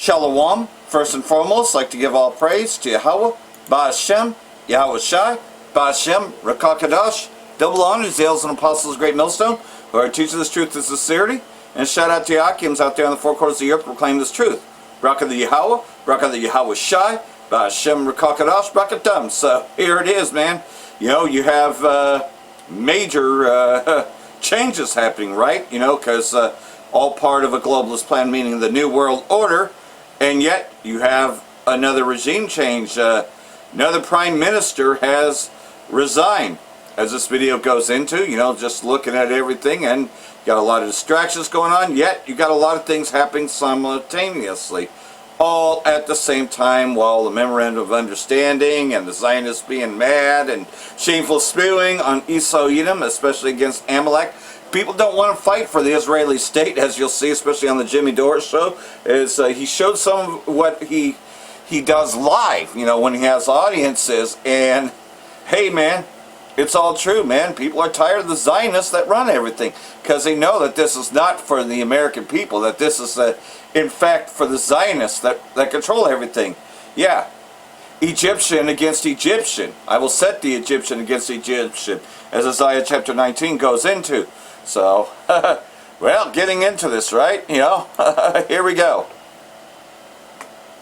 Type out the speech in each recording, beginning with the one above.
Shalom. First and foremost, I'd like to give all praise to Yahweh, Ba'ashem, Yahweh Shai, Ba'ashem, Rakakadash. Double honors, the elders and apostles of Great Millstone, who are teaching this truth with sincerity. And shout out to Yakims out there in the four quarters of the earth proclaim this truth. Braka the Yahweh, Braka the Yahweh Shai, Ba'ashem, Rakakadash, Brakatum. So here it is, man. You know, you have major changes happening, right? You know, because all part of a globalist plan, meaning the New World Order, and yet you have another regime change. Another prime minister has resigned. As this video goes into, you know, just looking at everything, and you got a lot of distractions going on, yet you got a lot of things happening simultaneously, all at the same time, while the Memorandum of Understanding and the Zionists being mad and shameful spewing on Esau Edom, especially against Amalek. People don't want to fight for the Israeli state, as you'll see, especially on the Jimmy Dore show. Is he showed some of what he does live, you know, when he has audiences, and hey, man, it's all true, man. People are tired of the Zionists that run everything, because they know that this is not for the American people, that this is, in fact, for the Zionists that control everything. Yeah, Egyptian against Egyptian. I will set the Egyptian against Egyptian, as Isaiah chapter 19 goes into. So, well, getting into this, right? You know, here we go.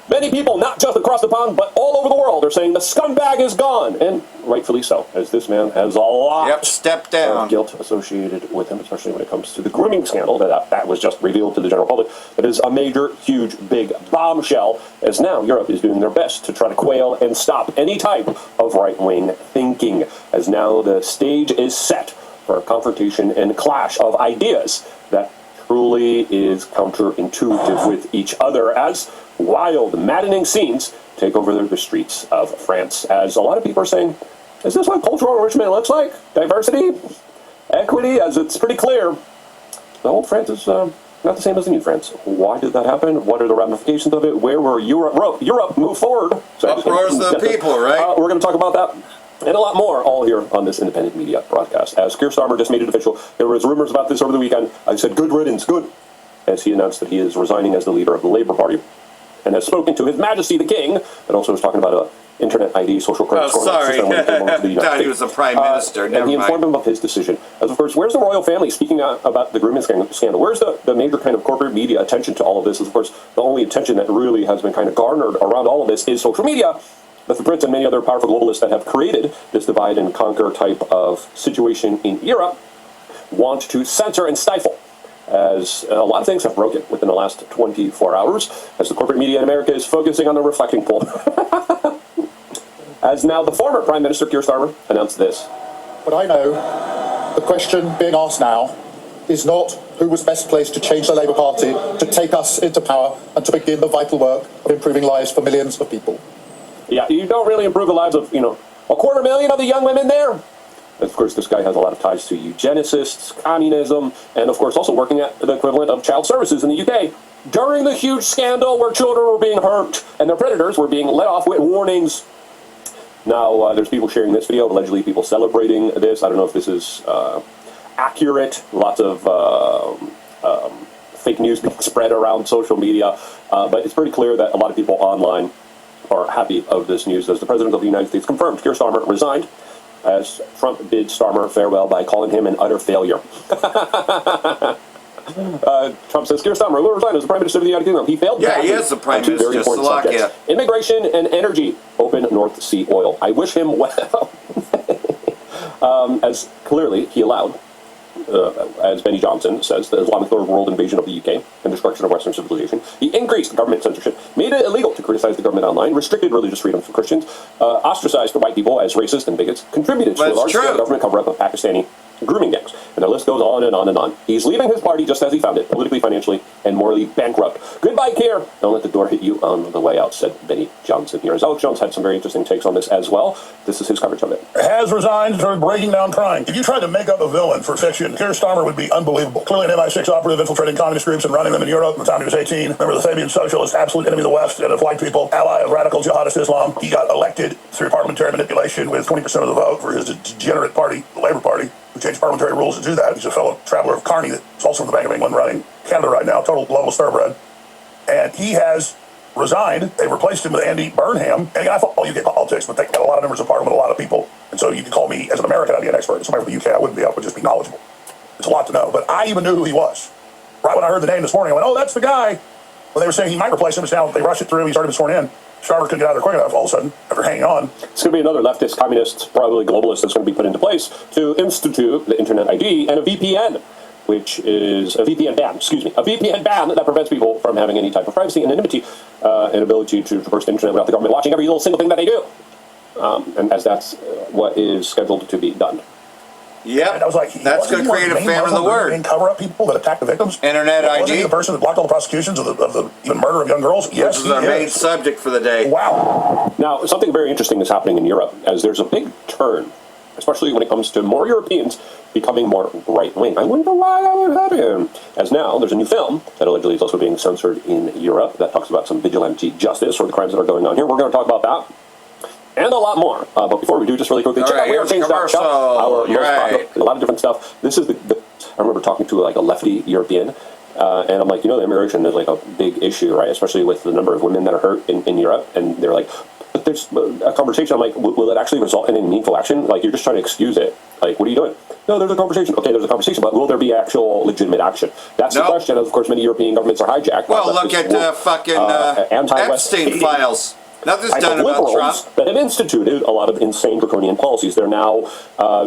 Many people, not just across the pond, but all over the world, are saying the scumbag is gone, and rightfully so, as this man has a lot step down of guilt associated with him, especially when it comes to the grooming scandal that was just revealed to the general public. It is a major, huge, big bombshell, as now Europe is doing their best to try to quail and stop any type of right-wing thinking, as now the stage is set for a confrontation and clash of ideas that truly is counterintuitive with each other, as wild, maddening scenes take over the streets of France, as a lot of people are saying, is this what cultural enrichment looks like? Diversity? Equity? As it's pretty clear, the old France is not the same as the new France. Why did that happen? What are the ramifications of it? Where will Europe move forward? Uproars the people, right? We're going to talk about that and a lot more, all here on this independent media broadcast. As Keir Starmer just made it official, there was rumors about this over the weekend. I said, good riddance, good, as he announced that he is resigning as the leader of the Labour Party, and has spoken to His Majesty the King, and also was talking about an internet ID social credit score. Sorry, thought he was the Prime Minister. And he informed him of his decision. As of course, where's the royal family speaking about the grooming scandal? Where's the major kind of corporate media attention to all of this? As of course, the only attention that really has been kind of garnered around all of this is social media. But the Brits and many other powerful globalists that have created this divide and conquer type of situation in Europe want to censor and stifle, as a lot of things have broken within the last 24 hours, as the corporate media in America is focusing on the reflecting pool. As now the former Prime Minister Keir Starmer announced this. But I know the question being asked now is not who was best placed to change the Labour Party, to take us into power, and to begin the vital work of improving lives for millions of people. Yeah, you don't really improve the lives of, 250,000 of the young women there. Of course, this guy has a lot of ties to eugenicists, communism, and of course also working at the equivalent of child services in the UK during the huge scandal where children were being hurt and their predators were being let off with warnings. Now, there's people sharing this video, allegedly people celebrating this. I don't know if this is accurate. Lots of fake news being spread around social media, but it's pretty clear that a lot of people online are happy of this news, as the President of the United States confirmed Keir Starmer resigned, as Trump bid Starmer farewell by calling him an utter failure. Trump says Keir Starmer will resign as the Prime Minister of the United Kingdom. He failed. Yeah, he is the Prime Minister. Slovakia. Immigration and energy. Open North Sea oil. I wish him well. As clearly he allowed, as Benny Johnson says, the Islamic third world invasion of the UK and destruction of Western civilization. He increased government censorship, made it illegal to criticize the government online, restricted religious freedom for Christians, ostracized white people as racist and bigots, contributed to a large-scale government cover-up of Pakistani grooming gangs. And the list goes on and on and on. He's leaving his party just as he found it, politically, financially, and morally bankrupt. Goodbye, Keir. Don't let the door hit you on the way out, said Benny Johnson here. As Alex Jones had some very interesting takes on this as well. This is his coverage of it. Has resigned and started breaking down crime. If you tried to make up a villain for fiction, Keir Starmer would be unbelievable. Clearly an MI6 operative infiltrating communist groups and running them in Europe from the time he was 18. Remember the Fabian Socialist, absolute enemy of the West and of white people, ally of radical jihadist Islam. He got elected through parliamentary manipulation with 20% of the vote for his degenerate party, the Labour Party, who changed parliamentary rules to do that. He's a fellow traveler of Carney that's also in the Bank of England running Canada right now, total global thoroughbred. And he has resigned. They replaced him with Andy Burnham. And I thought, you get politics, but they got a lot of members of parliament, a lot of people. And so you could call me, as an American, I'd be an expert. Somebody from the UK, I wouldn't be. I would just be knowledgeable. It's a lot to know. But I even knew who he was. Right when I heard the name this morning, I went, oh, that's the guy. Well, they were saying he might replace him. It's now they rushed it through. He's already been sworn in. Starmer couldn't get out of there quick enough all of a sudden after hanging on. It's going to be another leftist, communist, probably globalist that's going to be put into place to institute the Internet ID and a VPN, which is a VPN ban, a VPN ban that prevents people from having any type of privacy, anonymity, and ability to traverse the Internet without the government watching every little single thing that they do. And as that's what is scheduled to be done. Yep. And I was like, that's going to create a famine of the word. And cover up people that attack the victims. Internet Wasn't ID. he the person that blocked all the prosecutions of the even murder of young girls? Yes, This is our main subject for the day. Wow. Now, something very interesting is happening in Europe, as there's a big turn, especially when it comes to more Europeans becoming more right-wing. I wonder why that would happen. As now, there's a new film that allegedly is also being censored in Europe that talks about some vigilante justice or the crimes that are going on here. We're going to talk about that. And a lot more. But before we do, just really quickly, check out commercial. A lot of different stuff. This is I remember talking to like a lefty European, and I'm like, the immigration is like a big issue, right? Especially with the number of women that are hurt in Europe. And they're like, but there's a conversation. I'm like, will it actually result in any meaningful action? Like, you're just trying to excuse it. Like, what are you doing? No, there's a conversation. Okay, there's a conversation, but will there be actual legitimate action? That's the question. Of course, many European governments are hijacked. Well, look at the fucking Epstein files. Nothing's done about Trump. That have instituted a lot of insane draconian policies. They're now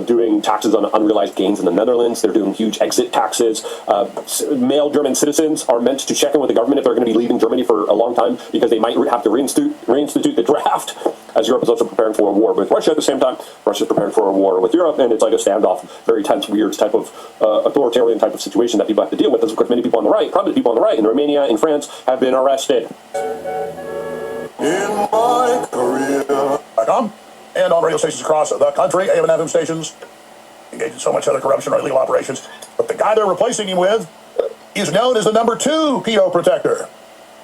doing taxes on unrealized gains in the Netherlands. They're doing huge exit taxes. Male German citizens are meant to check in with the government if they're going to be leaving Germany for a long time because they might have to reinstitute the draft, as Europe is also preparing for a war with Russia at the same time. Russia's preparing for a war with Europe, and it's like a standoff, very tense, weird type of authoritarian type of situation that people have to deal with. As of course, many people on the right, probably people on the right in Romania, in France, have been arrested. In my career. And on radio stations across the country, AM and FM stations, engaged in so much other corruption or illegal operations. But the guy they're replacing him with is known as the #2 pedo protector.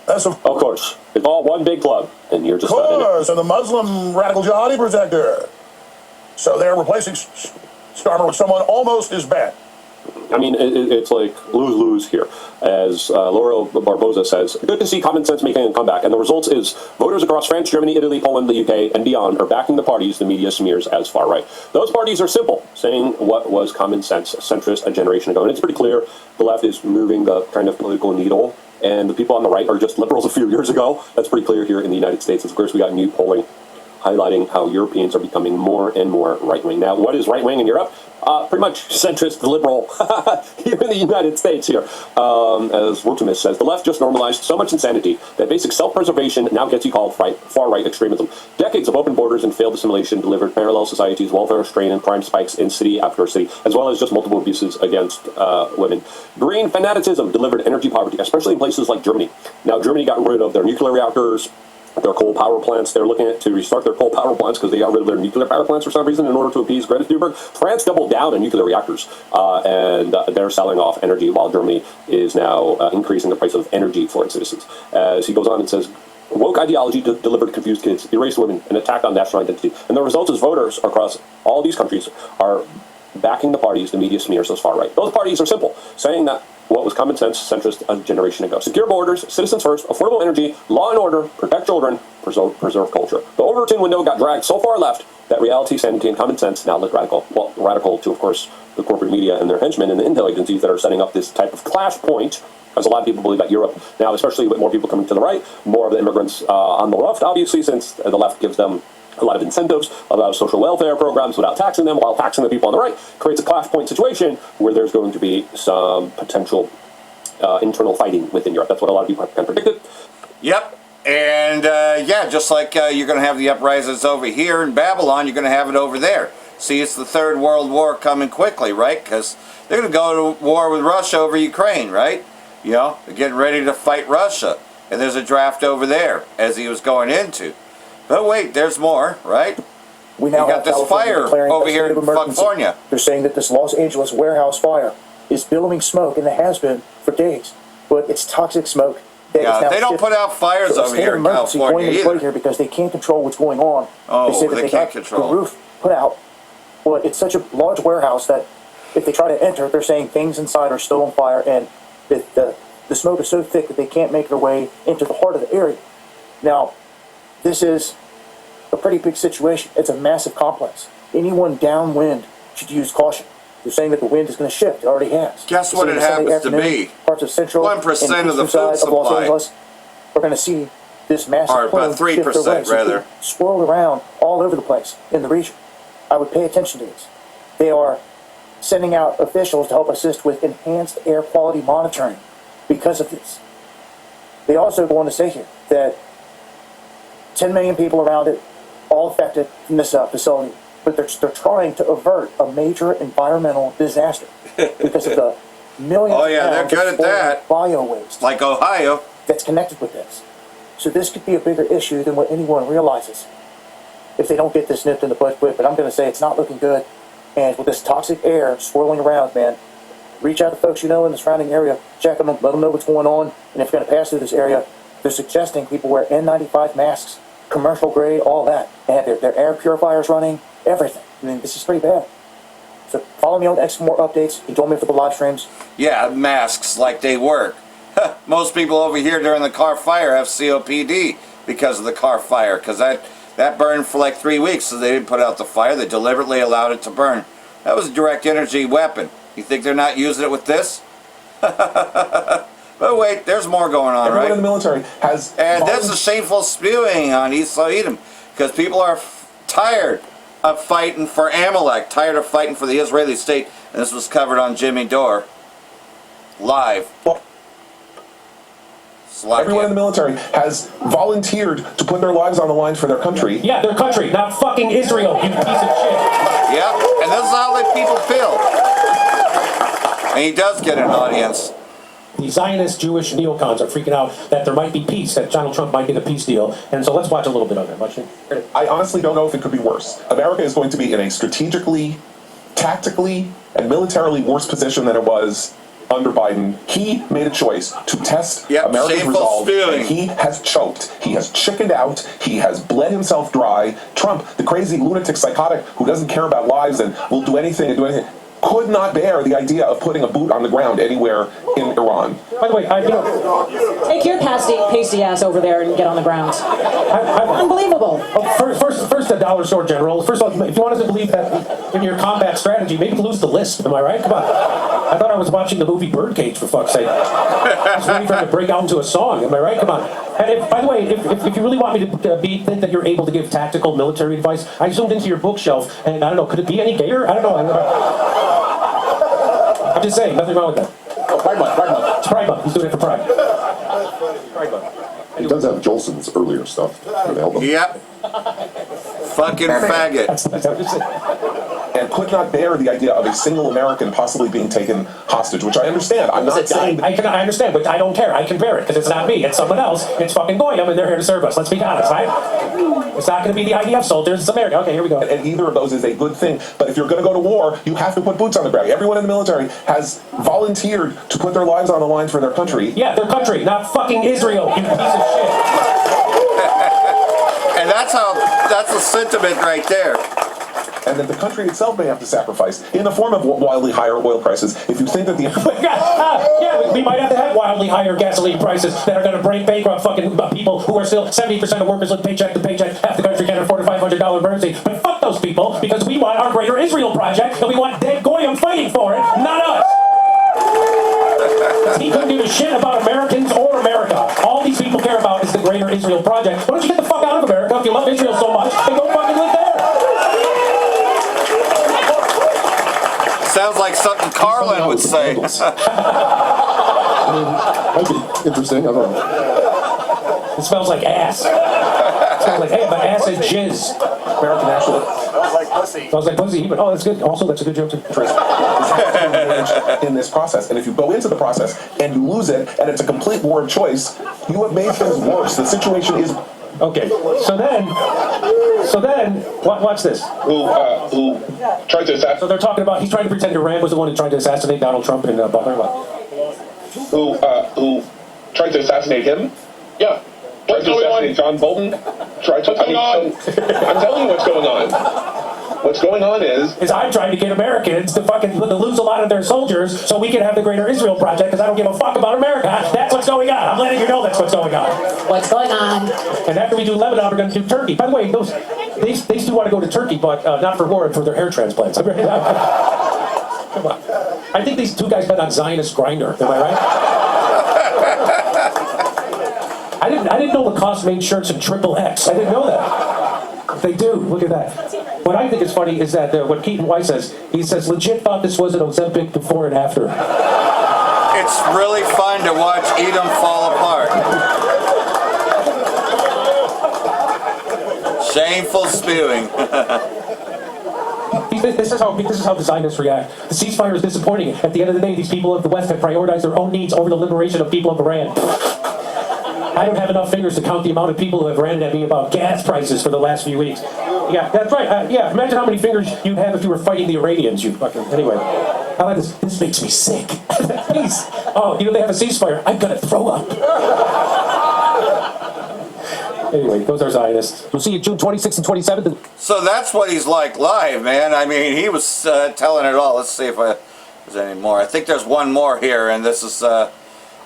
That's of course. It's all one big club, and you're just not in it. And the Muslim radical jihadi protector. So they're replacing Starmer with someone almost as bad. I mean, it's like lose-lose here. As Laura Barbosa says, good to see common sense making a comeback. And the result is voters across France, Germany, Italy, Poland, the UK, and beyond are backing the parties the media smears as far-right. Those parties are simple, saying what was common sense, centrist a generation ago. And it's pretty clear the left is moving the kind of political needle, and the people on the right are just liberals a few years ago. That's pretty clear here in the United States. Of course, we got new polling highlighting how Europeans are becoming more and more right-wing. Now, what is right-wing in Europe? Pretty much centrist, liberal here in the United States here. As Rottimus says, the left just normalized so much insanity that basic self-preservation now gets you called far-right extremism. Decades of open borders and failed assimilation delivered parallel societies, welfare strain, and crime spikes in city after city, as well as just multiple abuses against women. Green fanaticism delivered energy poverty, especially in places like Germany. Now, Germany got rid of their nuclear reactors, their coal power plants. They're looking to restart their coal power plants because they got rid of their nuclear power plants for some reason in order to appease Greta Thunberg. France doubled down on nuclear reactors, and they're selling off energy while Germany is now increasing the price of energy for its citizens. As he goes on and says, woke ideology delivered confused kids, erased women, and attacked on national identity. And the result is voters across all these countries are backing the parties the media smears as far right. Those parties are simple, saying that what was common sense, centrist a generation ago. Secure borders, citizens first, affordable energy, law and order, protect children, preserve culture. The Overton window got dragged so far left that reality, sanity, and common sense now look radical. Well, radical to, of course, the corporate media and their henchmen and the intel agencies that are setting up this type of clash point, as a lot of people believe that Europe, now especially with more people coming to the right, more of the immigrants on the left, obviously, since the left gives them a lot of incentives, a lot of social welfare programs without taxing them, while taxing the people on the right, creates a clash point situation where there's going to be some potential internal fighting within Europe. That's what a lot of people have predicted. Yep. And just like you're going to have the uprisings over here in Babylon, you're going to have it over there. See, it's the Third World War coming quickly, right? Because they're going to go to war with Russia over Ukraine, right? You know, they're getting ready to fight Russia. And there's a draft over there, as he was going into. But wait, there's more, right? We now got have this California fire declaring over a here state in of emergency. California. They're saying that this Los Angeles warehouse fire is billowing smoke, and it has been for days. But it's toxic smoke. That is now they don't put out fires over here in California going either. Here because they can't control what's going on. Oh, they say that they they can't got control. the roof put out. But it's such a large warehouse that if they try to enter, they're saying things inside are still on fire, and the smoke is so thick that they can't make their way into the heart of the area. Now, this is a pretty big situation. It's a massive complex. Anyone downwind should use caution. They're saying that the wind is going to shift. It already has. Guess They're what saying it the Sunday happens to afternoon, be? Parts of central 1% and of the eastern food side of Los supply. Angeles are going to see this massive Or about plume shift 3% their way. So rather. people swirl around all over the place in the region. I would pay attention to this. They are sending out officials to help assist with enhanced air quality monitoring because of this. They also go on to say here that 10 million people around it, all affected from this facility, but they're trying to avert a major environmental disaster because of the millions Oh, yeah, of they're pounds good of at that. bio waste Like Ohio. that's connected with this. So this could be a bigger issue than what anyone realizes if they don't get this nipped in the bud quick. But I'm going to say it's not looking good. And with this toxic air swirling around, man, reach out to folks you know in the surrounding area, check them, let them know what's going on. And if you're going to pass through this area, they're suggesting people wear N95 masks, commercial grade, all that. They have their air purifiers running, everything. I mean, this is pretty bad. So follow me on X for more updates. You join me for the live streams. Yeah, masks like they work. Most people over here during the car fire have COPD because of the car fire, because that burned for like 3 weeks, so they didn't put out the fire. They deliberately allowed it to burn. That was a direct energy weapon. You think they're not using it with this? But wait, there's more going on, Everyone right? in the military has. And this is shameful spewing on Esau Edom, because people are tired of fighting for Amalek, tired of fighting for the Israeli state, and this was covered on Jimmy Dore live. Everyone in the military has volunteered to put their lives on the line for their country. Yeah, their country, not fucking Israel, you piece of shit. Yep, and this is how the people feel. And he does get an audience. The Zionist Jewish neocons are freaking out that there might be peace, that Donald Trump might get a peace deal. And so let's watch a little bit of it. Watch it. I honestly don't know if it could be worse. America is going to be in a strategically, tactically, and militarily worse position than it was under Biden. He made a choice to test America's shameful resolve, spewing. and he has choked. He has chickened out. He has bled himself dry. Trump, the crazy lunatic psychotic who doesn't care about lives and will do anything and do anything, could not bear the idea of putting a boot on the ground anywhere in Iran. By the way, Take your pasty ass over there and get on the ground. Unbelievable. First, the dollar store general. First of all, if you want us to believe that in your combat strategy, maybe lose the list. Am I right? Come on. I thought I was watching the movie Birdcage, for fuck's sake. I was waiting for him to break out into a song. Am I right? Come on. And by the way, if you really want me to think that you're able to give tactical military advice, I zoomed into your bookshelf, and I don't know, could it be any gayer? I don't know. I'm just saying, nothing wrong with that. Pride Month. It's Pride Month. He's doing it for Pride. Pride Month. He does have Jolson's earlier stuff to help him. Yep. Fucking faggot. That's what I'm saying. And could not bear the idea of a single American possibly being taken hostage, which I understand. I'm not saying I understand, but I don't care. I can bear it, because it's not me. It's someone else. It's fucking Goyim, and they're here to serve us. Let's be honest, right? It's not going to be the IDF soldiers. It's America. Okay, here we go. and either of those is a good thing. But if you're going to go to war, you have to put boots on the ground. Everyone in the military has volunteered to put their lives on the line for their country. Yeah, their country, not fucking Israel, you piece of shit. And that's a sentiment right there. And that the country itself may have to sacrifice in the form of wildly higher oil prices. If you think that the Yeah, we might have to have wildly higher gasoline prices that are going to break bankrupt fucking people who are still 70% of workers live paycheck to paycheck. Half the country can't afford a $500 emergency. But fuck those people, because we want our greater Israel project, and we want dead Goyim fighting for it, not us. He couldn't give a shit about Americans or America. All these people care about is the greater Israel project. Why don't you get the fuck out of America if you love Israel so much and go fucking live there? Sounds like something Carlin would say. Might be interesting. I don't know. It smells like ass. It smells like, hey, but ass and jizz. American national Smells like pussy, but that's good. Also, that's a good joke too. interest is in this process. And if you go into the process and you lose it, and it's a complete war of choice, you have made things worse. The situation is... Okay, so then, watch this. Who tried to assassinate... So they're talking about, he's trying to pretend Iran was the one who tried to assassinate Donald Trump in Butler. Who tried to assassinate him? Yeah. Tried to assassinate John Bolton? I'm telling you what's going on. What's going on is I'm trying to get Americans to fucking to lose a lot of their soldiers so we can have the Greater Israel Project because I don't give a fuck about America. That's what's going on. I'm letting you know that's what's going on. What's going on? And after we do Lebanon, we're going to do Turkey. By the way, they do want to go to Turkey, but not for war, for their hair transplants. Come on. I think these two guys met on Zionist Grindr. Am I right? I didn't know Lacoste made shirts in XXX. I didn't know that. They do. Look at that. What I think is funny is that what Keaton White says, he says, legit thought this was an Ozempic before and after. It's really fun to watch Edom fall apart. Shameful spewing. This is how the Zionists react. The ceasefire is disappointing. At the end of the day, these people of the West have prioritized their own needs over the liberation of people of Iran. I don't have enough fingers to count the amount of people who have ranted at me about gas prices for the last few weeks. Yeah, that's right. Yeah, imagine how many fingers you'd have if you were fighting the Iranians. You fucking anyway. I like this. This makes me sick. Please. Oh, they have a ceasefire. I'm gonna throw up. Anyway, those are Zionists. We'll see you June 26th and 27th. So that's what he's like live, man. I mean, he was telling it all. Let's see if there's any more. I think there's one more here, and this is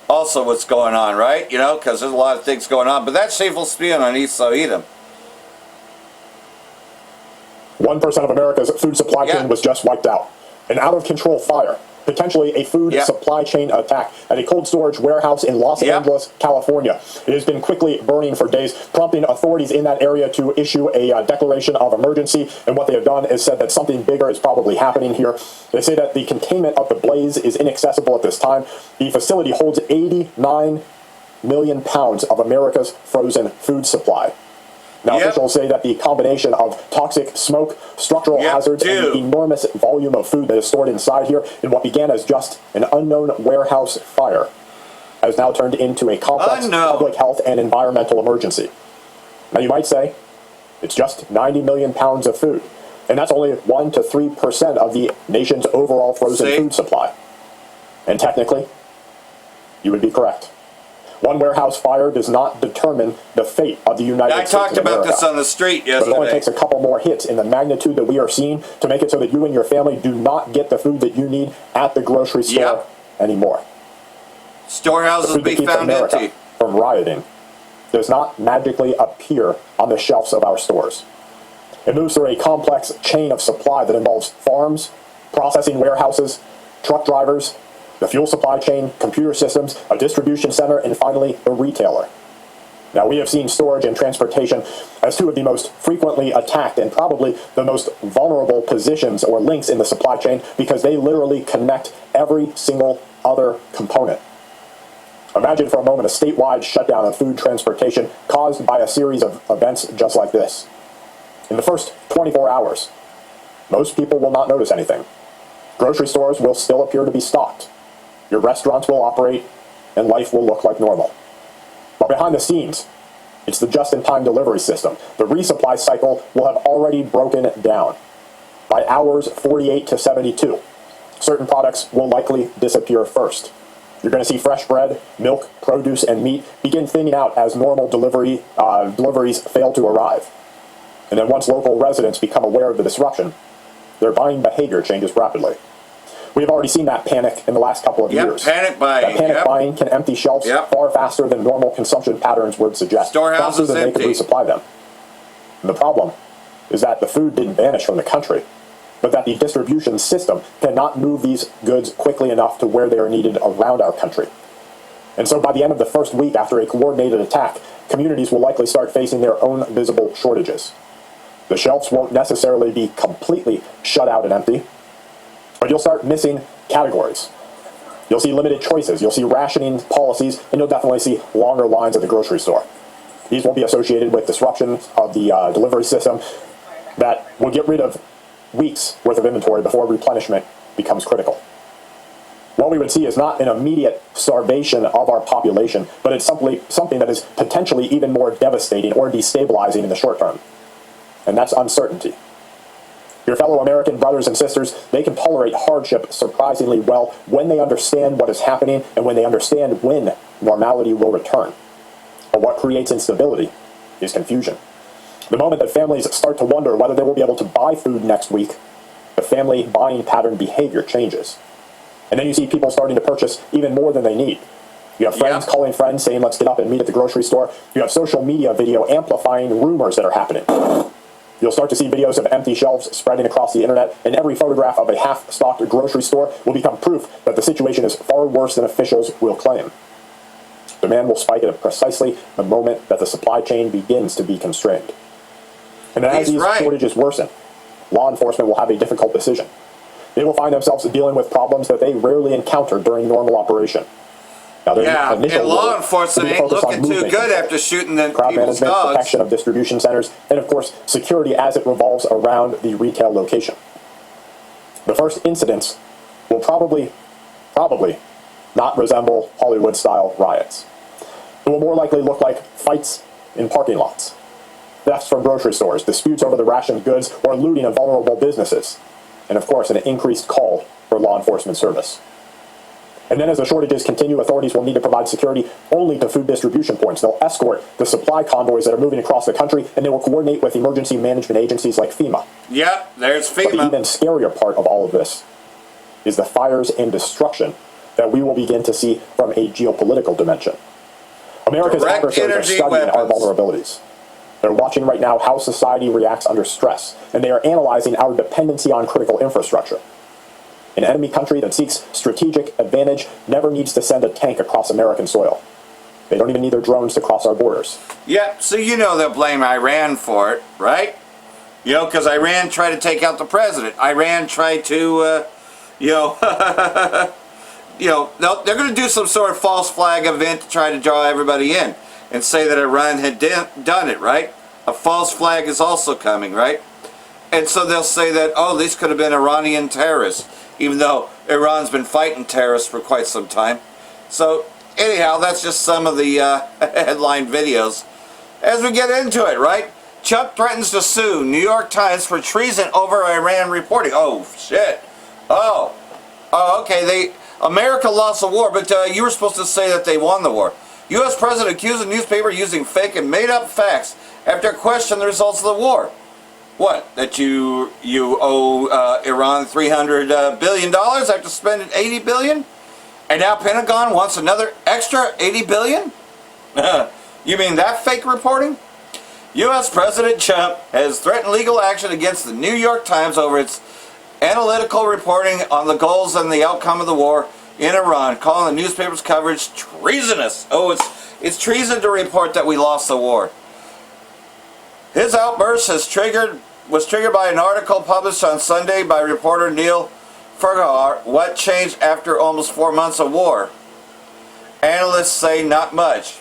also what's going on, right? Because there's a lot of things going on. But that's shameful spewing on Esau Edom. 1% of America's food supply chain was just wiped out. An out-of-control fire, potentially a food supply chain attack at a cold storage warehouse in Los Angeles, California. It has been quickly burning for days, prompting authorities in that area to issue a declaration of emergency. And what they have done is said that something bigger is probably happening here. They say that the containment of the blaze is inaccessible at this time. The facility holds 89 million pounds of America's frozen food supply. Now, officials say that the combination of toxic smoke, structural hazards, and the enormous volume of food that is stored inside here in what began as just an unknown warehouse fire has now turned into a complex public health and environmental emergency. Now, you might say, it's just 90 million pounds of food, and that's only 1 to 3% of the nation's overall frozen food supply. And technically, you would be correct. One warehouse fire does not determine the fate of the United States of America. I talked about this on the street yesterday. But it only takes a couple more hits in the magnitude that we are seeing to make it so that you and your family do not get the food that you need at the grocery store anymore. Storehouses be found empty. From rioting does not magically appear on the shelves of our stores. It moves through a complex chain of supply that involves farms, processing warehouses, truck drivers, the fuel supply chain, computer systems, a distribution center, and finally, the retailer. Now, we have seen storage and transportation as two of the most frequently attacked and probably the most vulnerable positions or links in the supply chain because they literally connect every single other component. Imagine for a moment a statewide shutdown of food transportation caused by a series of events just like this. In the first 24 hours, most people will not notice anything. Grocery stores will still appear to be stocked. Your restaurants will operate, and life will look like normal. But behind the scenes, it's the just-in-time delivery system. The resupply cycle will have already broken down. By hours 48 to 72, certain products will likely disappear first. You're going to see fresh bread, milk, produce, and meat begin thinning out as normal deliveries fail to arrive. And then once local residents become aware of the disruption, their buying behavior changes rapidly. We have already seen that panic in the last couple of years. Panic buying. That panic buying can empty shelves far faster than normal consumption patterns would suggest. Storehouses faster than they could resupply them. And the problem is that the food didn't vanish from the country, but that the distribution system cannot move these goods quickly enough to where they are needed around our country. And so by the end of the first week after a coordinated attack, communities will likely start facing their own visible shortages. The shelves won't necessarily be completely shut out and empty, but you'll start missing categories. You'll see limited choices, you'll see rationing policies, and you'll definitely see longer lines at the grocery store. These will be associated with disruption of the delivery system that will get rid of weeks worth of inventory before replenishment becomes critical. What we would see is not an immediate starvation of our population, but it's simply something that is potentially even more devastating or destabilizing in the short term. And that's uncertainty. Your fellow American brothers and sisters, they can tolerate hardship surprisingly well when they understand what is happening and when they understand when normality will return. But what creates instability is confusion. The moment that families start to wonder whether they will be able to buy food next week, the family buying pattern behavior changes. And then you see people starting to purchase even more than they need. You have friends calling friends saying, let's get up and meet at the grocery store. You have social media video amplifying rumors that are happening. You'll start to see videos of empty shelves spreading across the internet, and every photograph of a half-stocked grocery store will become proof that the situation is far worse than officials will claim. Demand will spike at precisely the moment that the supply chain begins to be constrained. And as these shortages worsen, law enforcement will have a difficult decision. They will find themselves dealing with problems that they rarely encounter during normal operation. Now, and law enforcement ain't looking too good after shooting the crowd people's management, dogs. protection of distribution centers, and of course, security as it revolves around the retail location. The first incidents will probably not resemble Hollywood-style riots. It will more likely look like fights in parking lots, thefts from grocery stores, disputes over the rationed goods, or looting of vulnerable businesses, and of course, an increased call for law enforcement service. And then as the shortages continue, authorities will need to provide security only to food distribution points. They'll escort the supply convoys that are moving across the country, and they will coordinate with emergency management agencies like FEMA. Yep, there's FEMA. But the even scarier part of all of this is the fires and destruction that we will begin to see from a geopolitical dimension. America's adversaries are studying our vulnerabilities. They're watching right now how society reacts under stress, and they are analyzing our dependency on critical infrastructure. An enemy country that seeks strategic advantage never needs to send a tank across American soil. They don't even need their drones to cross our borders. Yep, so you know they'll blame Iran for it, right? You know, because Iran tried to take out the president. Iran tried to, they're going to do some sort of false flag event to try to draw everybody in and say that Iran had done it, right? A false flag is also coming, right? And so they'll say that, oh, these could have been Iranian terrorists, even though Iran's been fighting terrorists for quite some time. So anyhow, that's just some of the headline videos. As we get into it, right? Trump threatens to sue New York Times for treason over Iran reporting. Oh, shit. Oh, okay. America lost the war, but you were supposed to say that they won the war. U.S. President accused the newspaper of using fake and made-up facts after questioning the results of the war. What? That you owe Iran $300 billion after spending $80 billion? And now Pentagon wants another extra $80 billion? You mean that fake reporting? U.S. President Trump has threatened legal action against the New York Times over its analytical reporting on the goals and the outcome of the war in Iran, calling the newspaper's coverage treasonous. Oh, it's treason to report that we lost the war. His outburst was triggered by an article published on Sunday by reporter Neil Fergar. What changed after almost 4 months of war? Analysts say not much.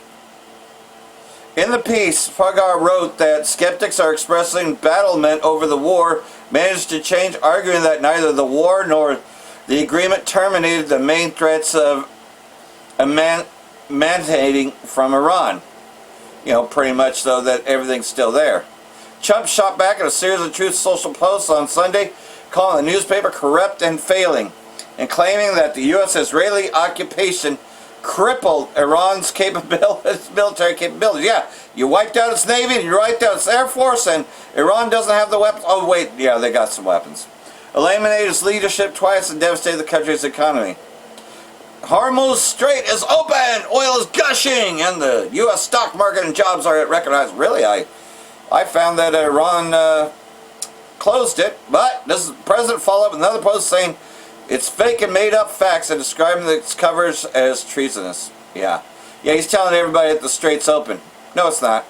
In the piece, Fergar wrote that skeptics are expressing battlement over the war managed to change, arguing that neither the war nor the agreement terminated the main threats of emanating from Iran. You know, pretty much though that everything's still there. Trump shot back at a series of Truth Social posts on Sunday, calling the newspaper corrupt and failing, and claiming that the U.S.-Israeli occupation crippled Iran's military capabilities. Yeah, you wiped out its navy and you wiped out its air force, and Iran doesn't have the weapons. Oh wait, yeah, they got some weapons. Eliminated its leadership twice and devastated the country's economy. Hormuz Strait is open, oil is gushing, and the U.S. stock market and jobs are at record highs. Really, I found that Iran closed it, but this president followed up with another post saying it's fake and made up facts and describing its coverage as treasonous. Yeah, he's telling everybody that the strait's open. No, it's not.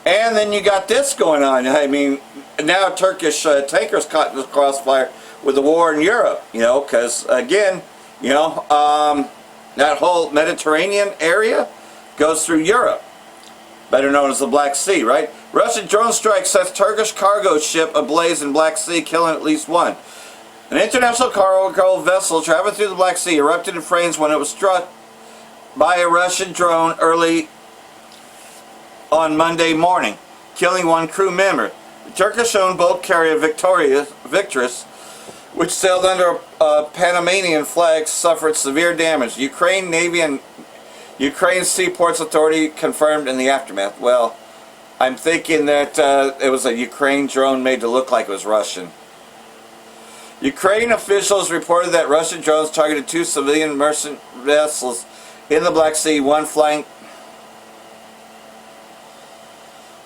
And then you got this going on. I mean, now Turkish tankers caught in this crossfire with the war in Europe, because again, that whole Mediterranean area goes through Europe, better known as the Black Sea, right? Russian drone strike sets Turkish cargo ship ablaze in Black Sea, killing at least one. An international cargo vessel traveling through the Black Sea erupted in flames when it was struck by a Russian drone early on Monday morning, killing one crew member. The Turkish-owned bulk carrier Victorious, which sailed under a Panamanian flag, suffered severe damage. Ukraine Navy and Ukraine Seaports Authority confirmed in the aftermath. Well, I'm thinking that it was a Ukraine drone made to look like it was Russian. Ukraine officials reported that Russian drones targeted 2 civilian merchant vessels in the Black Sea, one flying...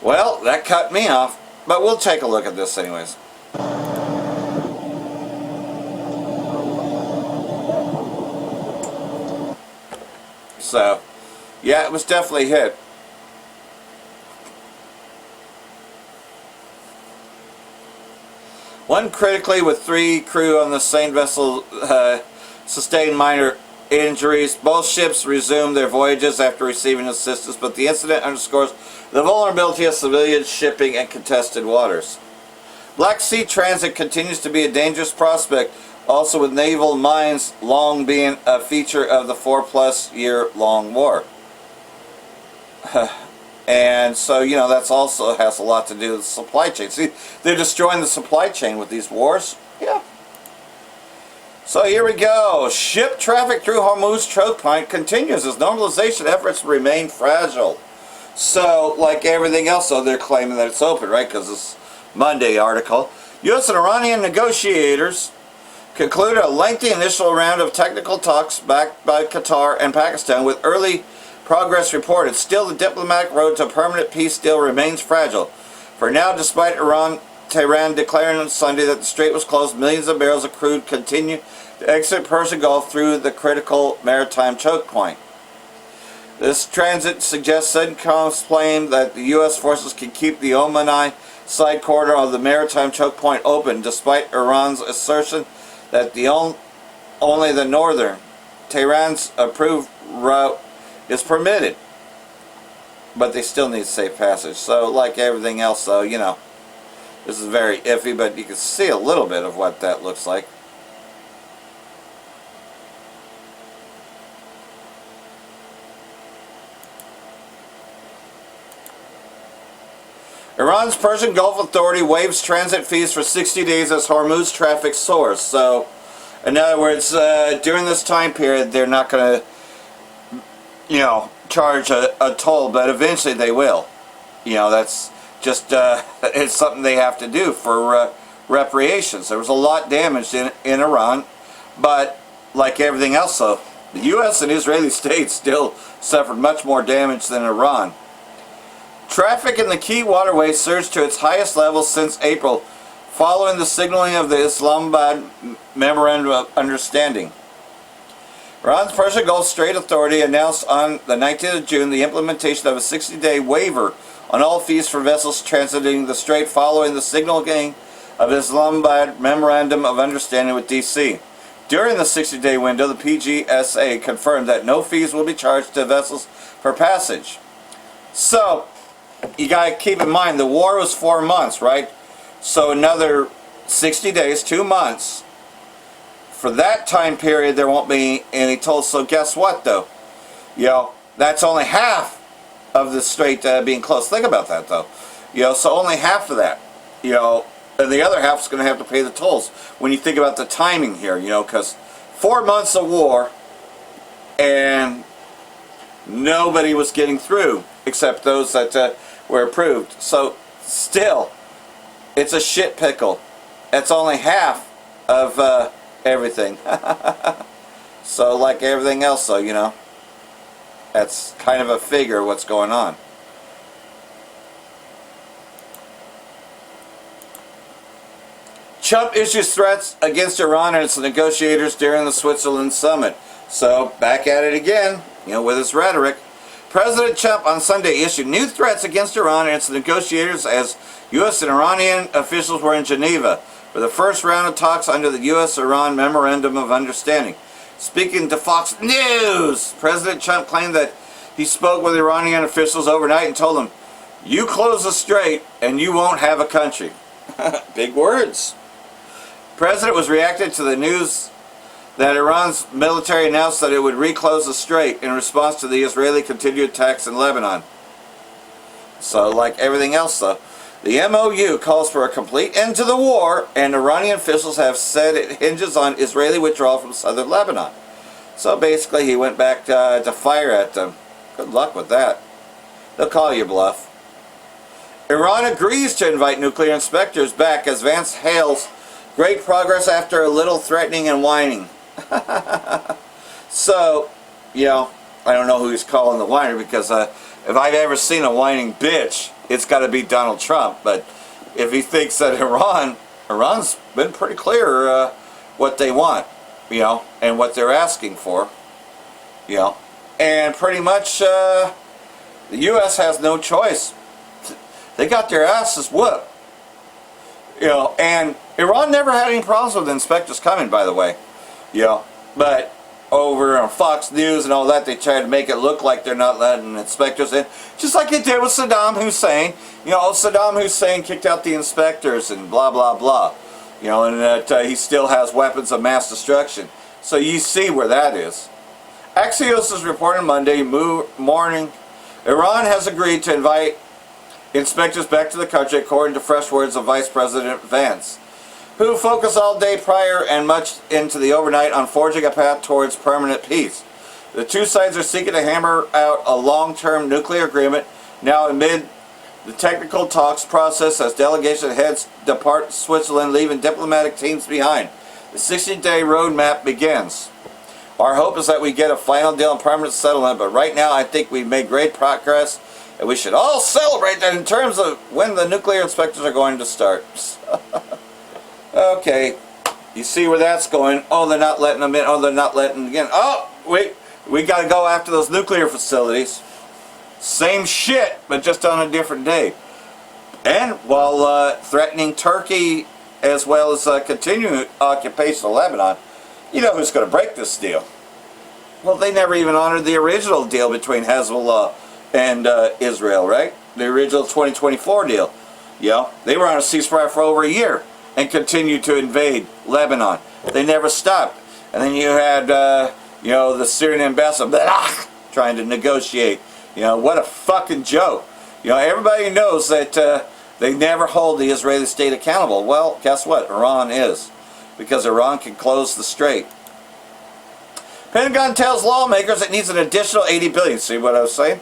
Well, that cut me off, but we'll take a look at this anyways. So, yeah, it was definitely hit. One critically, with 3 crew on the same vessel sustained minor injuries. Both ships resumed their voyages after receiving assistance, but the incident underscores the vulnerability of civilian shipping in contested waters. Black Sea transit continues to be a dangerous prospect, also with naval mines long being a feature of the 4+ year long war. And so, you know, that's also has a lot to do with the supply chain. See, they're destroying the supply chain with these wars. Yeah. So here we go. Ship traffic through Hormuz choke point continues as normalization efforts remain fragile. So, like everything else, though, they're claiming that it's open, right? Because this Monday article. U.S. and Iranian negotiators concluded a lengthy initial round of technical talks backed by Qatar and Pakistan with early progress reported. Still, the diplomatic road to a permanent peace deal remains fragile. For now, despite Tehran declaring on Sunday that the strait was closed, millions of barrels of crude continue to exit Persian Gulf through the critical maritime choke point. This transit suggests CENTCOM's claim that the U.S. forces can keep the Omani side corridor of the maritime choke point open, despite Iran's assertion that only the northern, Tehran's approved route is permitted. But they still need safe passage. So, like everything else, though, you know, this is very iffy, but you can see a little bit of what that looks like. Iran's Persian Gulf Authority waives transit fees for 60 days as Hormuz traffic soars. So, in other words, during this time period, they're not going to, you know, charge a toll, but eventually they will. You know, that's just, it's something they have to do for reparations. There was a lot damaged in Iran, but like everything else, though, the U.S. and Israeli states still suffered much more damage than Iran. Traffic in the key waterway surged to its highest level since April, following the signaling of the Islamabad Memorandum of Understanding. Iran's Persian Gulf Strait Authority announced on the 19th of June the implementation of a 60-day waiver on all fees for vessels transiting the strait following the signaling of Islamabad Memorandum of Understanding with D.C. During the 60-day window, the PGSA confirmed that no fees will be charged to vessels for passage. So, you got to keep in mind, the war was 4 months, right? So another 60 days, 2 months. For that time period, there won't be any tolls. So guess what, though? You know, that's only half of the strait being closed. Think about that, though. You know, so only half of that. You know, and the other half is going to have to pay the tolls. When you think about the timing here, you know, because 4 months of war and nobody was getting through except those that were approved. So still, it's a shit pickle. It's only half of everything. So like everything else, though, you know, that's kind of a figure of what's going on. Trump issues threats against Iran and its negotiators during the Switzerland summit. So back at it again, you know, with his rhetoric. President Trump on Sunday issued new threats against Iran and its negotiators as U.S. and Iranian officials were in Geneva for the first round of talks under the U.S.-Iran Memorandum of Understanding. Speaking to Fox News, President Trump claimed that he spoke with Iranian officials overnight and told them, "You close the strait and you won't have a country." Big words. The President was reacting to the news that Iran's military announced that it would reclose the strait in response to the Israeli continued attacks in Lebanon. So, like everything else, though, the MOU calls for a complete end to the war, and Iranian officials have said it hinges on Israeli withdrawal from southern Lebanon. So basically, he went back to fire at them. Good luck with that. They'll call you bluff. Iran agrees to invite nuclear inspectors back as Vance hails great progress after a little threatening and whining. So, you know, I don't know who he's calling the whiner, because if I've ever seen a whining bitch, it's got to be Donald Trump. But if he thinks that Iran's been pretty clear what they want, you know, and what they're asking for, you know, and pretty much the U.S. has no choice. They got their asses whooped, you know, and Iran never had any problems with inspectors coming, by the way, you know, but over on Fox News and all that, they tried to make it look like they're not letting inspectors in, just like it did with Saddam Hussein. You know, Saddam Hussein kicked out the inspectors and blah, blah, blah, you know, and that he still has weapons of mass destruction. So you see where that is. Axios is reporting Monday morning, Iran has agreed to invite inspectors back to the country, according to fresh words of Vice President Vance, who focused all day prior and much into the overnight on forging a path towards permanent peace. The two sides are seeking to hammer out a long-term nuclear agreement now amid the technical talks process as delegation heads depart Switzerland, leaving diplomatic teams behind. The 60-day roadmap begins. Our hope is that we get a final deal and permanent settlement, but right now I think we've made great progress, and we should all celebrate that in terms of when the nuclear inspectors are going to start. Okay, you see where that's going. Oh, they're not letting them in. Oh, they're not letting them again. Oh, wait, we got to go after those nuclear facilities. Same shit, but just on a different day. And while threatening Turkey as well as continuing occupation of Lebanon, you know who's going to break this deal? Well, they never even honored the original deal between Hezbollah and Israel, right? The original 2024 deal. You know, they were on a ceasefire for over a year and continued to invade Lebanon. They never stopped. And then you had, you know, the Syrian ambassador trying to negotiate. You know, what a fucking joke. You know, everybody knows that they never hold the Israeli state accountable. Well, guess what? Iran is. Because Iran can close the strait. Pentagon tells lawmakers it needs an additional $80 billion. See what I was saying?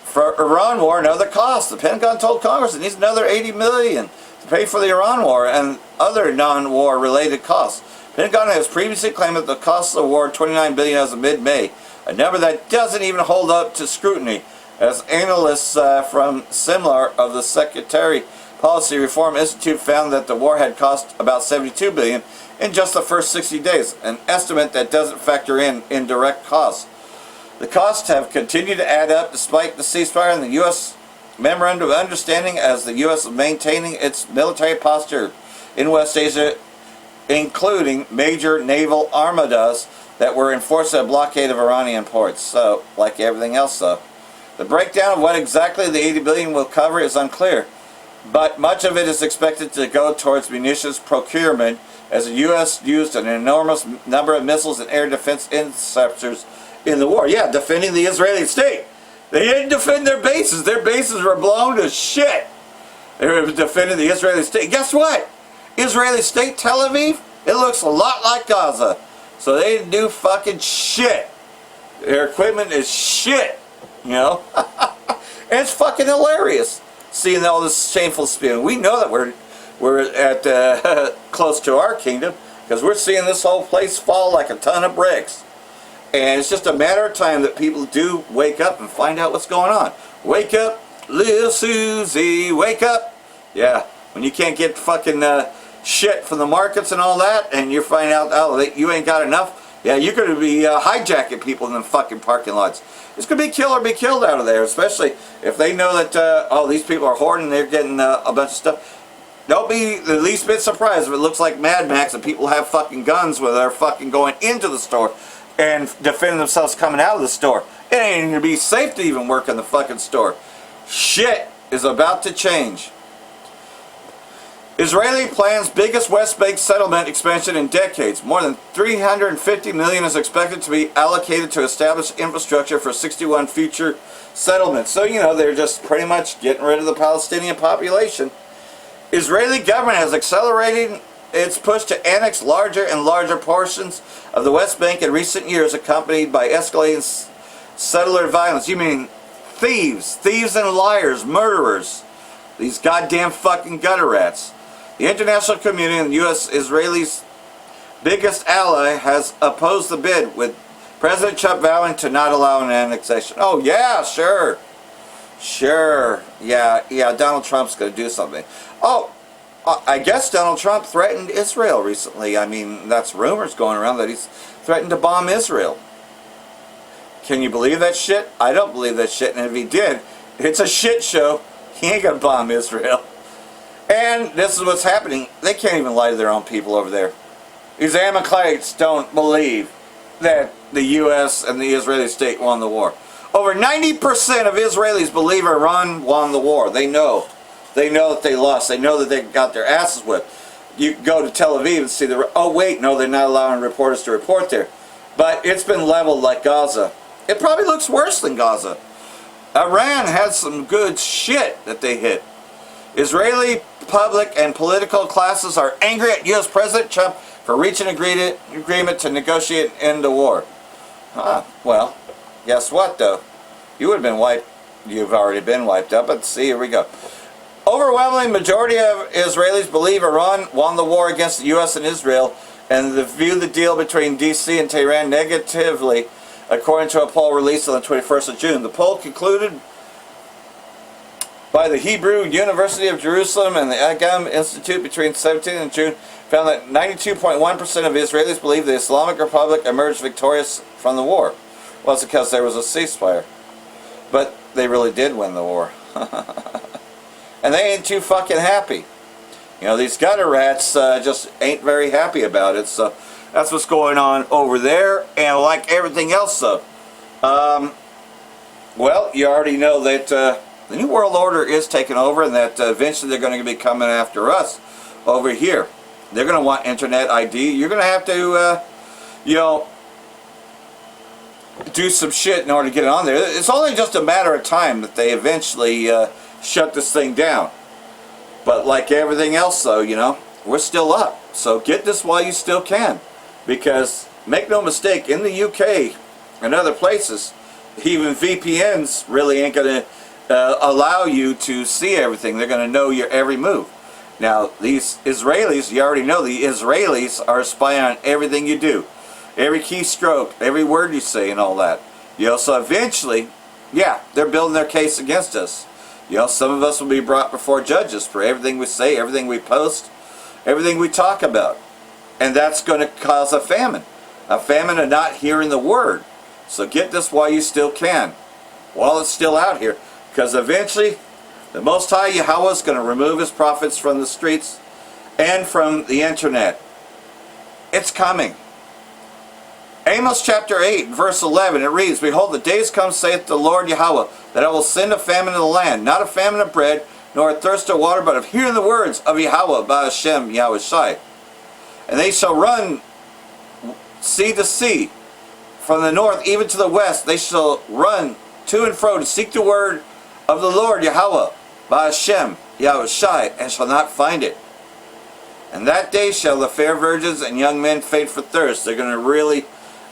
For Iran war and other costs. The Pentagon told Congress it needs another $80 million to pay for the Iran war and other non-war related costs. Pentagon has previously claimed that the cost of the war $29 billion as of mid-May, a number that doesn't even hold up to scrutiny, as analysts from Simlar of the Secretary Policy Reform Institute found that the war had cost about $72 billion in just the first 60 days, an estimate that doesn't factor in indirect costs. The costs have continued to add up despite the ceasefire and the U.S. Memorandum of Understanding, as the U.S. is maintaining its military posture in West Asia, including major naval armadas that were enforcing a blockade of Iranian ports. So, like everything else though, the breakdown of what exactly the $80 billion will cover is unclear, but much of it is expected to go towards munitions procurement, as the U.S. used an enormous number of missiles and air defense interceptors in the war. Yeah, defending the Israeli state. They didn't defend their bases. Their bases were blown to shit. They were defending the Israeli state. Guess what? Israeli state, Tel Aviv, it looks a lot like Gaza. So they didn't do fucking shit. Their equipment is shit, you know? And it's fucking hilarious seeing all this shameful spewing. We know that we're at close to our kingdom, because we're seeing this whole place fall like a ton of bricks. And it's just a matter of time that people do wake up and find out what's going on. Wake up, little Susie, wake up. Yeah, when you can't get fucking shit from the markets and all that, and you're finding out, oh, you ain't got enough, yeah, you're going to be hijacking people in the fucking parking lots. It's going to be kill or be killed out of there, especially if they know that, oh, these people are hoarding, they're getting a bunch of stuff. Don't be the least bit surprised if it looks like Mad Max and people have fucking guns where they're fucking going into the store and defending themselves coming out of the store. It ain't even gonna be safe to even work in the fucking store. Shit is about to change. Israeli plans biggest West Bank settlement expansion in decades. More than $350 million is expected to be allocated to establish infrastructure for 61 future settlements. So, you know, they're just pretty much getting rid of the Palestinian population. Israeli government has accelerated its push to annex larger and larger portions of the West Bank in recent years, accompanied by escalating settler violence. You mean thieves and liars, murderers. These goddamn fucking gutter rats. The international community and the U.S. Israelis' biggest ally has opposed the bid, with President Trump vowing to not allow an annexation. Oh yeah, sure. Sure. Yeah, Donald Trump's going to do something. Oh, I guess Donald Trump threatened Israel recently. I mean, that's rumors going around that he's threatened to bomb Israel. Can you believe that shit? I don't believe that shit, and if he did, it's a shit show. He ain't going to bomb Israel. And this is what's happening. They can't even lie to their own people over there. These Amalekites don't believe that the U.S. and the Israeli state won the war. Over 90% of Israelis believe Iran won the war. They know. They know that they lost. They know that they got their asses whipped. You can go to Tel Aviv and see the... Oh, wait, no, they're not allowing reporters to report there. But it's been leveled like Gaza. It probably looks worse than Gaza. Iran had some good shit that they hit. Israeli public and political classes are angry at U.S. President Trump for reaching an agreement to negotiate an end to war. Well, guess what, though? You would have been wiped. You've already been wiped out, but see, here we go. Overwhelming majority of Israelis believe Iran won the war against the U.S. and Israel, and they view the deal between D.C. and Tehran negatively, according to a poll released on the 21st of June. The poll concluded by the Hebrew University of Jerusalem and the Agam Institute between 17th and June found that 92.1% of Israelis believe the Islamic Republic emerged victorious from the war. Well, it's because there was a ceasefire. But they really did win the war. And they ain't too fucking happy. You know, these gutter rats just ain't very happy about it. So that's what's going on over there. And like everything else, though, well, you already know that the New World Order is taking over, and that eventually they're going to be coming after us over here. They're going to want internet ID. You're going to have to, you know, do some shit in order to get it on there. It's only just a matter of time that they eventually shut this thing down. But like everything else, though, you know, we're still up. So get this while you still can. Because, make no mistake, in the UK and other places, even VPNs really ain't going to allow you to see everything. They're going to know your every move. Now, these Israelis, you already know the Israelis are spying on everything you do. Every keystroke, every word you say, and all that. You know, so eventually, yeah, they're building their case against us. You know, some of us will be brought before judges for everything we say, everything we post, everything we talk about. And that's going to cause a famine of not hearing the word. So get this while you still can, while it's still out here. Because eventually, the Most High Yahweh is going to remove his prophets from the streets and from the internet. It's coming. Amos chapter 8, verse 11, it reads, Behold, the days come, saith the Lord Yahweh, that I will send a famine in the land, not a famine of bread, nor a thirst of water, but of hearing the words of Yahweh, by Hashem, Yahweh Shai. And they shall run sea to sea, from the north even to the west. They shall run to and fro to seek the word of the Lord Yahweh, by Hashem, Yahweh Shai, and shall not find it. And that day shall the fair virgins and young men faint for thirst. They're going to really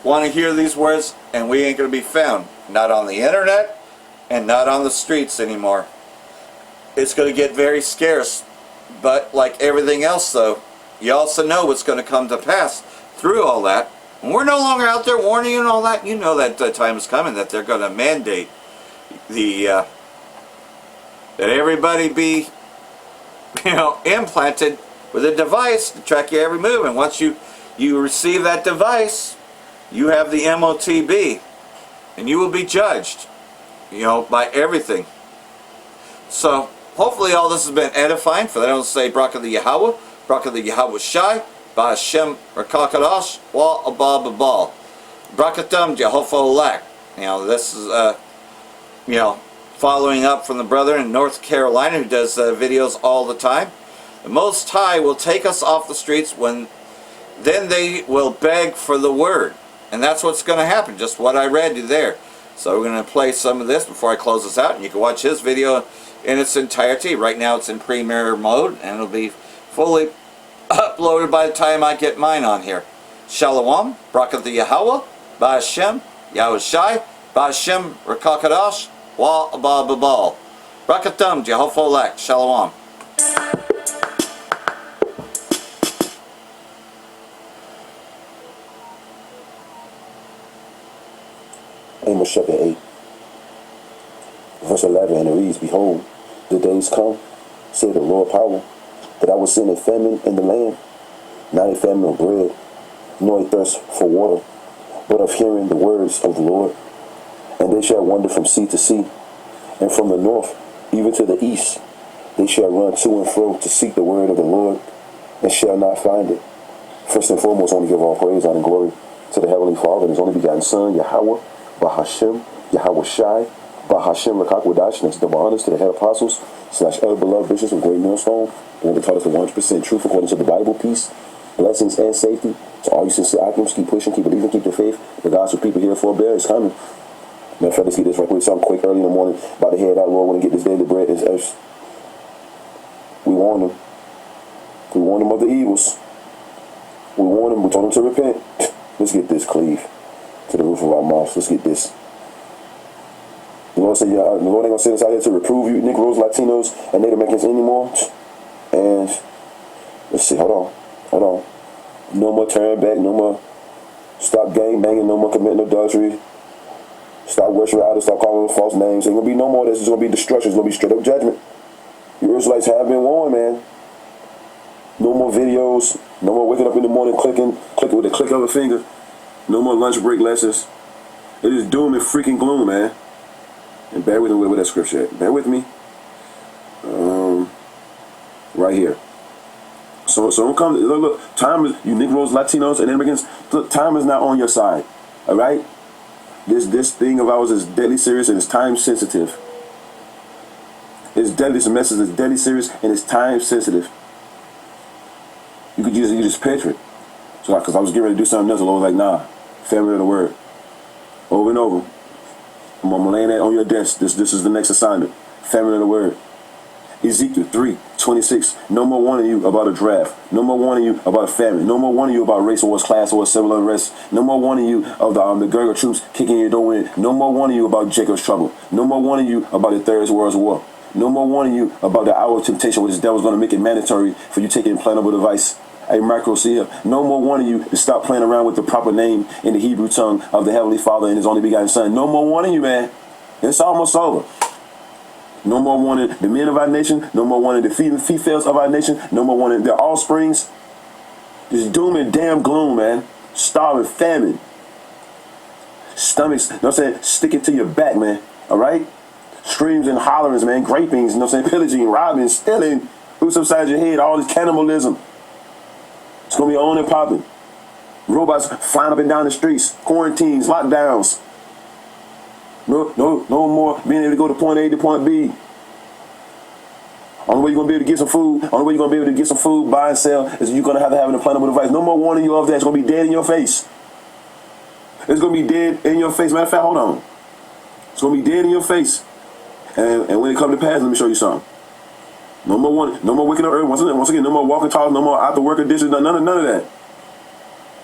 want to hear these words, and we ain't going to be found. Not on the internet, and not on the streets anymore. It's going to get very scarce. But like everything else, though, you also know what's going to come to pass through all that. When we're no longer out there warning you and all that, you know that time is coming, that they're going to mandate the that everybody be, you know, implanted with a device to track your every move. And once you receive that device, you have the MOTB, and you will be judged, you know, by everything. So hopefully all this has been edifying. For that I don't say Barak the Yahweh, Barak the Yahweh Shai, Ba Hashem Rakakadosh, Wa Abba Babal, Brakatam Jehovah Olak. You know, this is you know, following up from the brother in North Carolina who does videos all the time. The Most High will take us off the streets when then they will beg for the word. And that's what's going to happen, just what I read you there. So we're going to play some of this before I close this out, and you can watch his video in its entirety. Right now it's in premiere mode, and it'll be fully uploaded by the time I get mine on here. Shalom, Barak the Yahweh, Ba Hashem, Yahweh Shai, Ba Hashem Rakakadosh, Wa Abba Babal. Rakathum, Jehovah elect. Shalom. Amos chapter 8, verse 11, and it reads, Behold, the days come, saith the Lord power, that I will send a famine in the land, not a famine of bread, nor a thirst for water, but of hearing the words of the Lord. And they shall wander from sea to sea, and from the north even to the east. They shall run to and fro to seek the word of the Lord, and shall not find it. First and foremost, I want to give all praise, honor, and glory to the Heavenly Father and His only begotten Son, Yahweh, Bahashem, Yahweh Shai, Bahashem Rakakwadash. Next double honors to the head apostles / elder beloved bishops of Great Millstone, the one that taught us the 100% truth according to the Bible. Peace, blessings, and safety to all you sincere Akims. Keep pushing, keep believing, keep the faith. The gospel people here for a bear is coming. Matter of fact, let's get this right quick. Something quick early in the morning. About to head out, Lord, want to get this daily bread. We warn them. We warn them of the evils. We warn them. We told them to repent. Let's get this, cleave to the roof of our mouths. Let's get this. The Lord said, the Lord ain't going to send us out here to reprove you, Negroes, Latinos, and Native Americans anymore. And let's see, hold on. No more turn back, no more stop gang banging, no more committing adultery. Stop worshiping idols, stop calling them false names. There's going to be no more of this. It's going to be destruction. It's going to be straight up judgment. You Israelites have been warned, man. No more videos. No more waking up in the morning clicking with a click of a finger. No more lunch break lessons. It is doom and freaking gloom, man. And bear with me with that scripture at. Bear with me. Right here. So don't come. Look, time is, you Negroes, Latinos, and Americans, look, time is not on your side. All right? This thing of ours is deadly serious and it's time sensitive. It's deadly. This message is deadly serious and it's time sensitive. You just picture it. So, because I was getting ready to do something else, the Lord was like, nah, family of the word. Over and over. I'm laying that on your desk. This is the next assignment. Family of the word. Ezekiel 3:26. No more warning you about a draft. No more warning you about a famine. No more warning you about race wars, class wars, civil unrest. No more warning you of the Gurkha troops kicking your door in. No more warning you about Jacob's trouble. No more warning you about the Third World War. No more warning you about the hour of temptation where this devil's going to make it mandatory for you taking implantable device. A microcia. No more warning you to stop playing around with the proper name in the Hebrew tongue of the Heavenly Father and His only begotten Son. No more warning you, man. It's almost over. No more warning the men of our nation. No more warning the females of our nation. No more warning their offsprings. Just doom and damn gloom, man. Starving, famine. Stomachs, you know what I'm saying? Stick it to your back, man. All right? Screams and hollerings, man. Grapings, you know what I'm saying? Pillaging, robbing, stealing. Who's upside your head? All this cannibalism. It's going to be on and popping. Robots flying up and down the streets. Quarantines, lockdowns. No more being able to go to point A to point B. Only way you're going to be able to get some food, buy and sell, is you're going to have an implantable device. No more warning you of that. It's going to be dead in your face. It's going to be dead in your face. Matter of fact, hold on. It's going to be dead in your face. And when it comes to pass, let me show you something. No more warning, no more waking up early. Once again, no more walking tall, no more after work edition, none of that.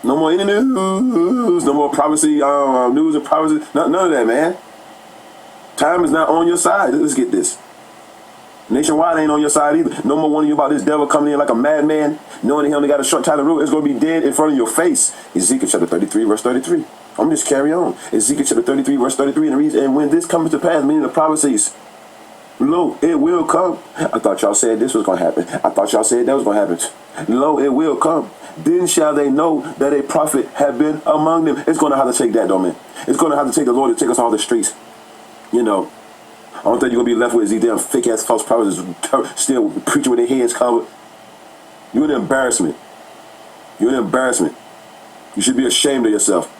No more any news, no more privacy, news and privacy, none of that, man. Time is not on your side. Let's get this. Nationwide ain't on your side either. No more warning you about this devil coming in like a madman, knowing he only got a short time to rule. It's going to be dead in front of your face. Ezekiel chapter 33, verse 33. I'm just carry on. Ezekiel chapter 33, verse 33, and it reads, and when this comes to pass, meaning the prophecies, lo, it will come. I thought y'all said this was going to happen. I thought y'all said that was going to happen. Lo, it will come. Then shall they know that a prophet have been among them. It's going to have to take that, though, man. It's going to have to take the Lord to take us off the streets. You know, I don't think you're going to be left with these damn fake-ass false prophets still preaching with their heads covered. You're an embarrassment. You're an embarrassment. You should be ashamed of yourself.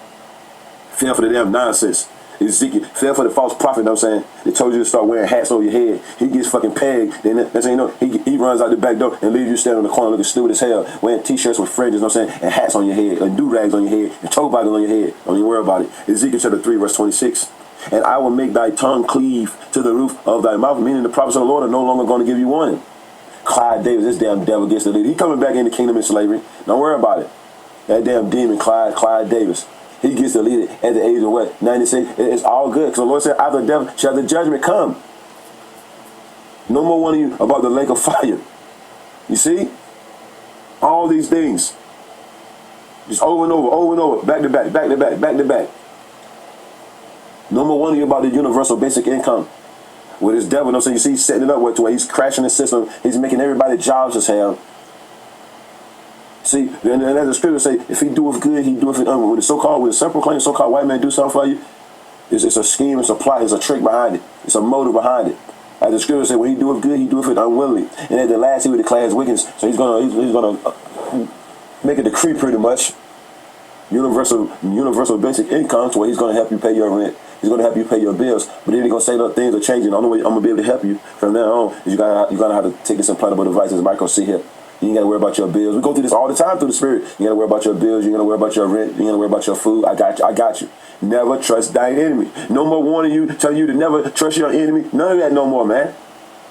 Fell for the damn nonsense. Ezekiel fell for the false prophet, you know what I'm saying? They told you to start wearing hats over your head. He gets fucking pegged. Then that's how you know he runs out the back door and leaves you standing on the corner looking stupid as hell, wearing t-shirts with fringes, you know what I'm saying? And hats on your head, and do-rags on your head, and toe boggles on your head. Don't even worry about it. Ezekiel chapter 3, verse 26. And I will make thy tongue cleave to the roof of thy mouth, meaning the prophets of the Lord are no longer going to give you warning. Clyde Davis, this damn devil gets the lead. He coming back in the kingdom in slavery. Don't worry about it. That damn demon, Clyde Davis. He gets deleted at the age of what? 96. It's all good. Because the Lord said, after the devil shall the judgment come. No more warning you about the lake of fire. You see? All these things. Just over and over, back to back, back to back, back to back. No more warning you about the universal basic income. With this devil, you see, he's setting it up to where he's crashing the system. He's making everybody jobs as hell. See, and as the scripture say, if he doeth good, he doeth it with the so-called, with the self-proclaimed so-called white man do something for you, it's a scheme, it's a plot, it's a trick behind it. It's a motive behind it. As the scripture say, when he doeth good, he doeth it unwillingly. And at the last, he will declare his wickedness. So he's gonna make a decree pretty much. Universal basic income, to where he's gonna help you pay your rent. He's gonna help you pay your bills. But then he's gonna say that things are changing. The only way I'm gonna be able to help you from now on is you're gonna have to take this implantable device, as Michael see here. You ain't gotta worry about your bills. We go through this all the time through the spirit. You gotta worry about your bills. You gotta worry about your rent. You gotta worry about your food. I got you. Never trust thine enemy. No more warning you, telling you to never trust your enemy. None of that no more, man.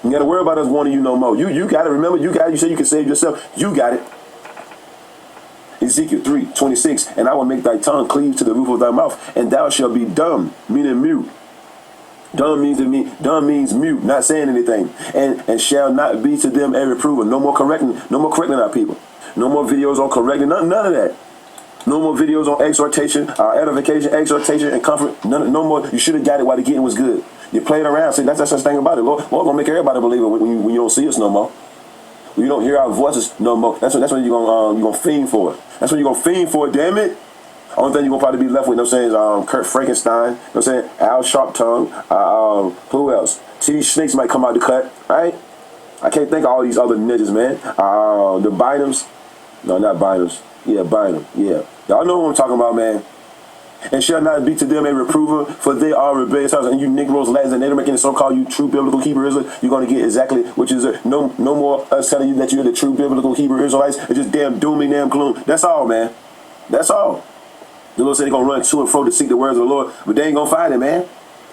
You gotta worry about us warning you no more. You got it. Remember, you got it. You said you can save yourself. You got it. Ezekiel 3:26, and I will make thy tongue cleave to the roof of thy mouth, and thou shalt be dumb, meaning mute. Dumb means mute, not saying anything, and shall not be to them a reprover. No more correcting our people. No more videos on correcting, none of that. No more videos on exhortation, edification, exhortation, and comfort. No more. You should have got it while the getting was good. You're playing around. See, that's the thing about it. Lord gonna make everybody believe it when you don't see us no more. When you don't hear our voices no more. That's when you're gonna fiend for it. That's when you're gonna fiend for it. Damn it. Only thing you're gonna probably be left with, is Kurt Frankenstein, Al Sharptongue, who else? T.D. Snakes might come out the cut, right? I can't think of all these other ninjas, man. The Bynums. No, not Bynums. Yeah, Bynum. Yeah. Y'all know what I'm talking about, man. And shall not be to them a reprover, for they are rebellious, and you Negroes, Latins, and Native Americans, so-called you true biblical Hebrew Israelites, you're going to get exactly, which is no more us telling you that you're the true biblical Hebrew Israelites. It's just damn doom and damn gloom. That's all, man. That's all. The Lord said they're going to run to and fro to seek the words of the Lord, but they ain't going to find it, man.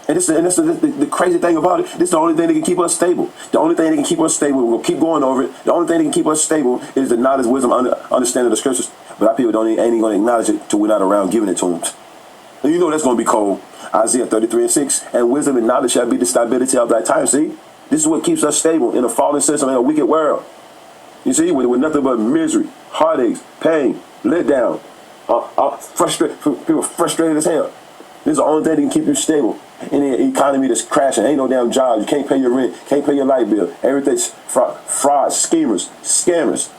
And this is the crazy thing about it. This is the only thing that can keep us stable. The only thing that can keep us stable, we're going to keep going over it. The only thing that can keep us stable is the knowledge, wisdom, understanding of the scriptures. But our people ain't even going to acknowledge it till we're not around giving it to them. And you know that's going to be cold. Isaiah 33:6. And wisdom and knowledge shall be the stability of thy time. See? This is what keeps us stable in a fallen system, in a wicked world. You see? With nothing but misery, heartaches, pain, let down, people frustrated as hell. This is the only thing that can keep you stable in an economy that's crashing. Ain't no damn jobs. You can't pay your rent. Can't pay your light bill. Everything's fraud, schemers, scammers.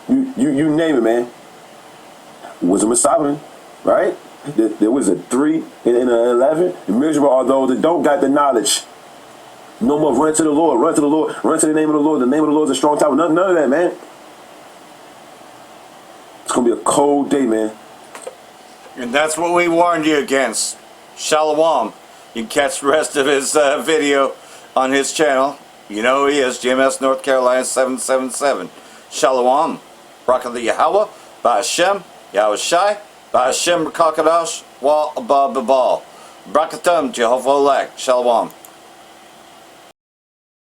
You name it, man. Wisdom of Solomon, right? There was a 3 and an 11. Miserable are those that don't got the knowledge. No more run to the Lord, run to the Lord, run to the name of the Lord. The name of the Lord is a strong tower. None of that, man. It's going to be a cold day, man. And that's what we warned you against. Shalom. You can catch the rest of his video on his channel. You know who he is, GMS North Carolina 777. Shalom. Barak Yahweh, Ba'ashem, Yahweh Shai, Ba'ashem Rakakadash, Wa Abba Babal. Brakatum, Jehovah Elect. Shalom.